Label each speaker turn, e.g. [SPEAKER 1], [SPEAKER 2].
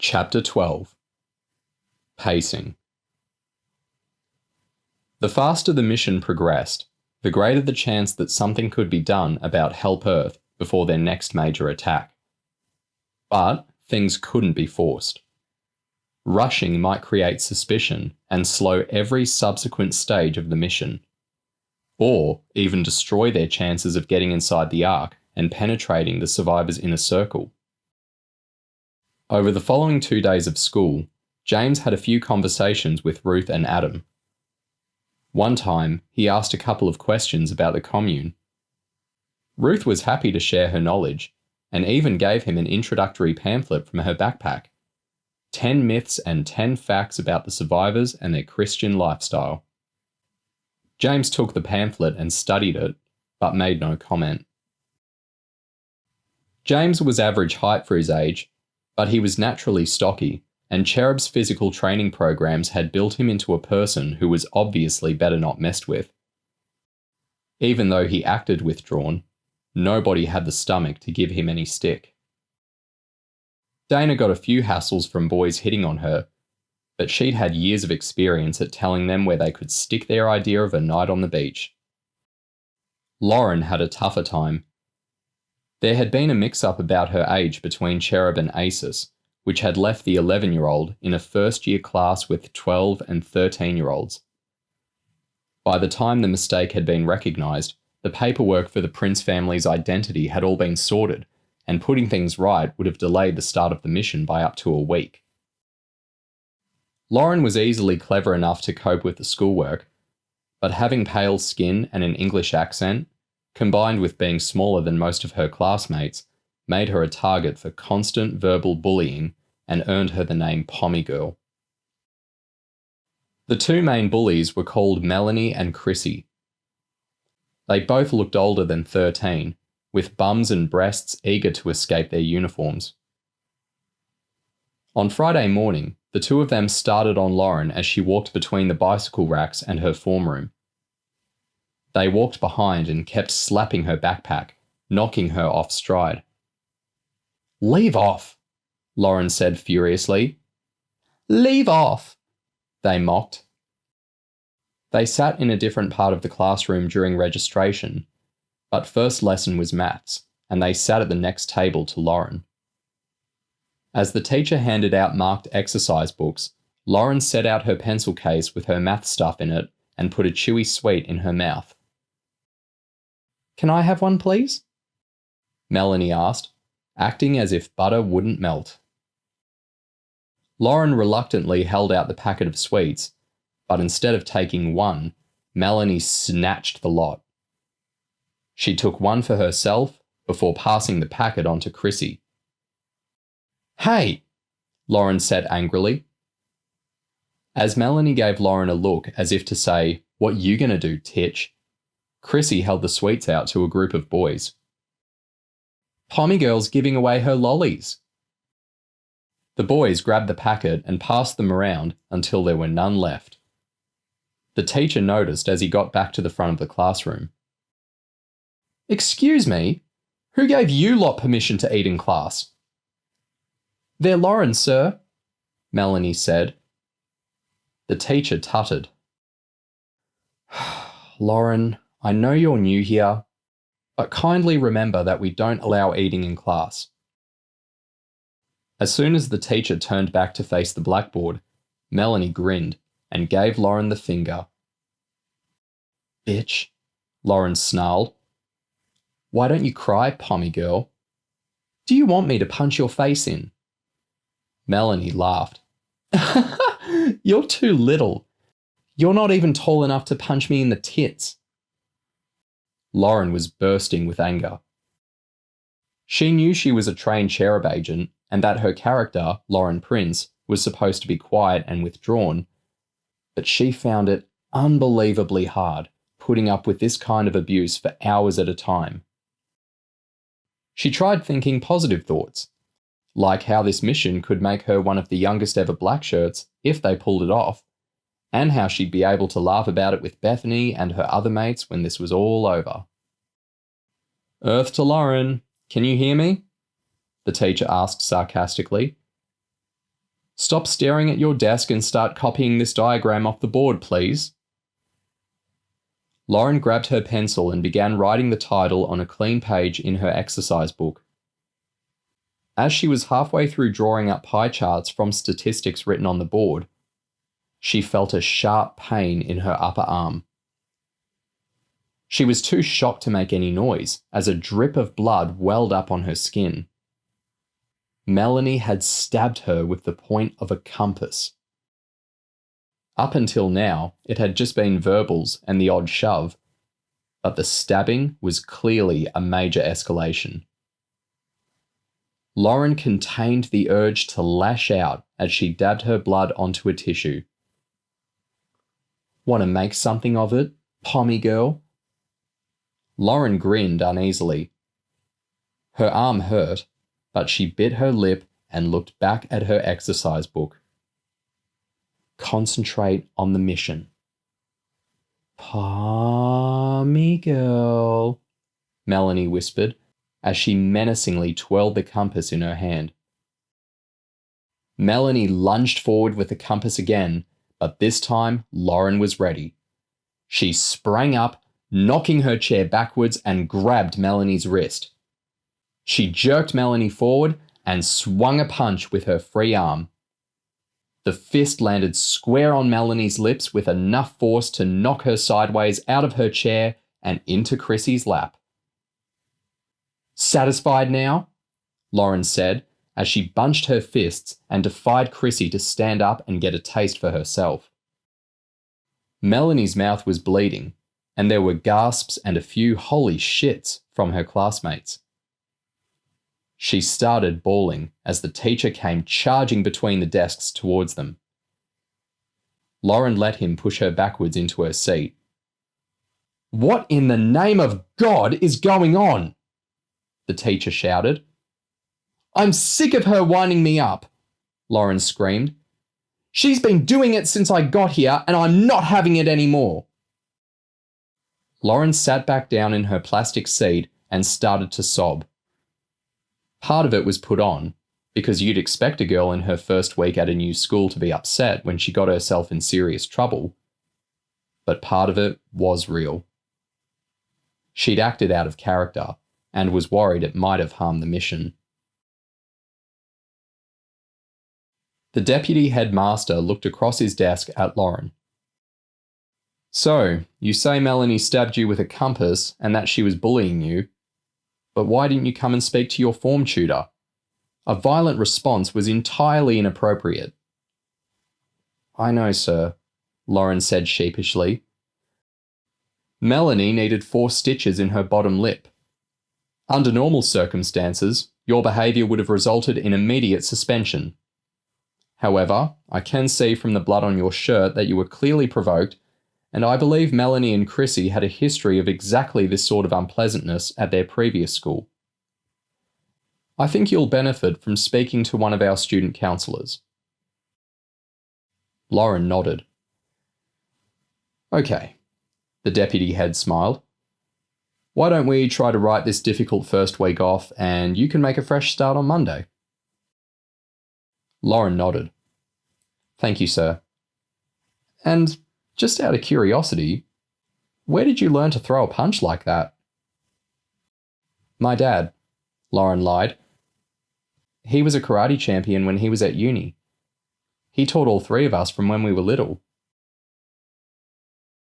[SPEAKER 1] Chapter 12. Pacing. The faster the mission progressed, the greater the chance that something could be done about Help Earth before their next major attack. But things couldn't be forced. Rushing might create suspicion and slow every subsequent stage of the mission, or even destroy their chances of getting inside the Ark and penetrating the survivors' inner circle. Over the following 2 days of school, James had a few conversations with Ruth and Adam. One time, he asked a couple of questions about the commune. Ruth was happy to share her knowledge, and even gave him an introductory pamphlet from her backpack. 10 myths and 10 facts about the survivors and their Christian lifestyle. James took the pamphlet and studied it, but made no comment. James was average height for his age, but he was naturally stocky, and Cherub's physical training programs had built him into a person who was obviously better not messed with. Even though he acted withdrawn, nobody had the stomach to give him any stick. Dana got a few hassles from boys hitting on her, but she'd had years of experience at telling them where they could stick their idea of a night on the beach. Lauren had a tougher time. There had been a mix-up about her age between Cherub and Acis, which had left the 11-year-old in a first-year class with 12 and 13-year-olds. By the time the mistake had been recognised, the paperwork for the Prince family's identity had all been sorted, and putting things right would have delayed the start of the mission by up to a week. Lauren was easily clever enough to cope with the schoolwork, but having pale skin and an English accent, combined with being smaller than most of her classmates, made her a target for constant verbal bullying and earned her the name Pommy Girl. The two main bullies were called Melanie and Chrissy. They both looked older than 13, with bums and breasts eager to escape their uniforms. On Friday morning, the two of them started on Lauren as she walked between the bicycle racks and her form room. They walked behind and kept slapping her backpack, knocking her off stride. "Leave off," Lauren said furiously. "Leave off," they mocked. They sat in a different part of the classroom during registration, but first lesson was maths, and they sat at the next table to Lauren. As the teacher handed out marked exercise books, Lauren set out her pencil case with her math stuff in it and put a chewy sweet in her mouth. "Can I have one, please?" Melanie asked, acting as if butter wouldn't melt. Lauren reluctantly held out the packet of sweets, but instead of taking one, Melanie snatched the lot. She took one for herself before passing the packet on to Chrissy. "Hey!" Lauren said angrily. As Melanie gave Lauren a look as if to say, "What you gonna do, titch?" Chrissy held the sweets out to a group of boys. "Pommy Girl's giving away her lollies." The boys grabbed the packet and passed them around until there were none left. The teacher noticed as he got back to the front of the classroom. "Excuse me, who gave you lot permission to eat in class?" "They're Lauren's, sir," Melanie said. The teacher tutted. "Lauren, I know you're new here, but kindly remember that we don't allow eating in class." As soon as the teacher turned back to face the blackboard, Melanie grinned and gave Lauren the finger. "Bitch," Lauren snarled. "Why don't you cry, Pommy Girl? Do you want me to punch your face in?" Melanie laughed. "You're too little. You're not even tall enough to punch me in the tits." Lauren was bursting with anger. She knew she was a trained Cherub agent and that her character, Lauren Prince, was supposed to be quiet and withdrawn, but she found it unbelievably hard putting up with this kind of abuse for hours at a time. She tried thinking positive thoughts, like how this mission could make her one of the youngest ever black shirts if they pulled it off, and how she'd be able to laugh about it with Bethany and her other mates when this was all over. "Earth to Lauren, can you hear me?" the teacher asked sarcastically. Stop staring at your desk and start copying this diagram off the board, please. Lauren grabbed her pencil and began writing the title on a clean page in her exercise book. As she was halfway through drawing up pie charts from statistics written on the board, she felt a sharp pain in her upper arm. She was too shocked to make any noise as a drip of blood welled up on her skin. Melanie had stabbed her with the point of a compass. Up until now, it had just been verbals and the odd shove, but the stabbing was clearly a major escalation. Lauren contained the urge to lash out as she dabbed her blood onto a tissue. Want to make something of it, pommy girl? Lauren grinned uneasily. Her arm hurt, but she bit her lip and looked back at her exercise book. Concentrate on the mission. Pommy girl, Melanie whispered as she menacingly twirled the compass in her hand. Melanie lunged forward with the compass again, but this time Lauren was ready. She sprang up, knocking her chair backwards, and grabbed Melanie's wrist. She jerked Melanie forward and swung a punch with her free arm. The fist landed square on Melanie's lips with enough force to knock her sideways out of her chair and into Chrissy's lap. Satisfied now? Lauren said as she bunched her fists and defied Chrissy to stand up and get a taste for herself. Melanie's mouth was bleeding, and there were gasps and a few holy shits from her classmates. She started bawling as the teacher came charging between the desks towards them. Lauren let him push her backwards into her seat. What in the name of God is going on? The teacher shouted. I'm sick of her winding me up, Lauren screamed. She's been doing it since I got here, and I'm not having it anymore. Lauren sat back down in her plastic seat and started to sob. Part of it was put on, because you'd expect a girl in her first week at a new school to be upset when she got herself in serious trouble. But part of it was real. She'd acted out of character and was worried it might have harmed the mission. The deputy headmaster looked across his desk at Lauren. So, you say Melanie stabbed you with a compass and that she was bullying you, but why didn't you come and speak to your form tutor? A violent response was entirely inappropriate. I know, sir, Lauren said sheepishly. Melanie needed 4 stitches in her bottom lip. Under normal circumstances, your behaviour would have resulted in immediate suspension. However, I can see from the blood on your shirt that you were clearly provoked, and I believe Melanie and Chrissy had a history of exactly this sort of unpleasantness at their previous school. I think you'll benefit from speaking to one of our student counsellors. Lauren nodded. Okay, the deputy head smiled. Why don't we try to write this difficult first week off and you can make a fresh start on Monday? Lauren nodded. Thank you, sir. And just out of curiosity, where did you learn to throw a punch like that? My dad, Lauren lied. He was a karate champion when he was at uni. He taught all 3 of us from when we were little.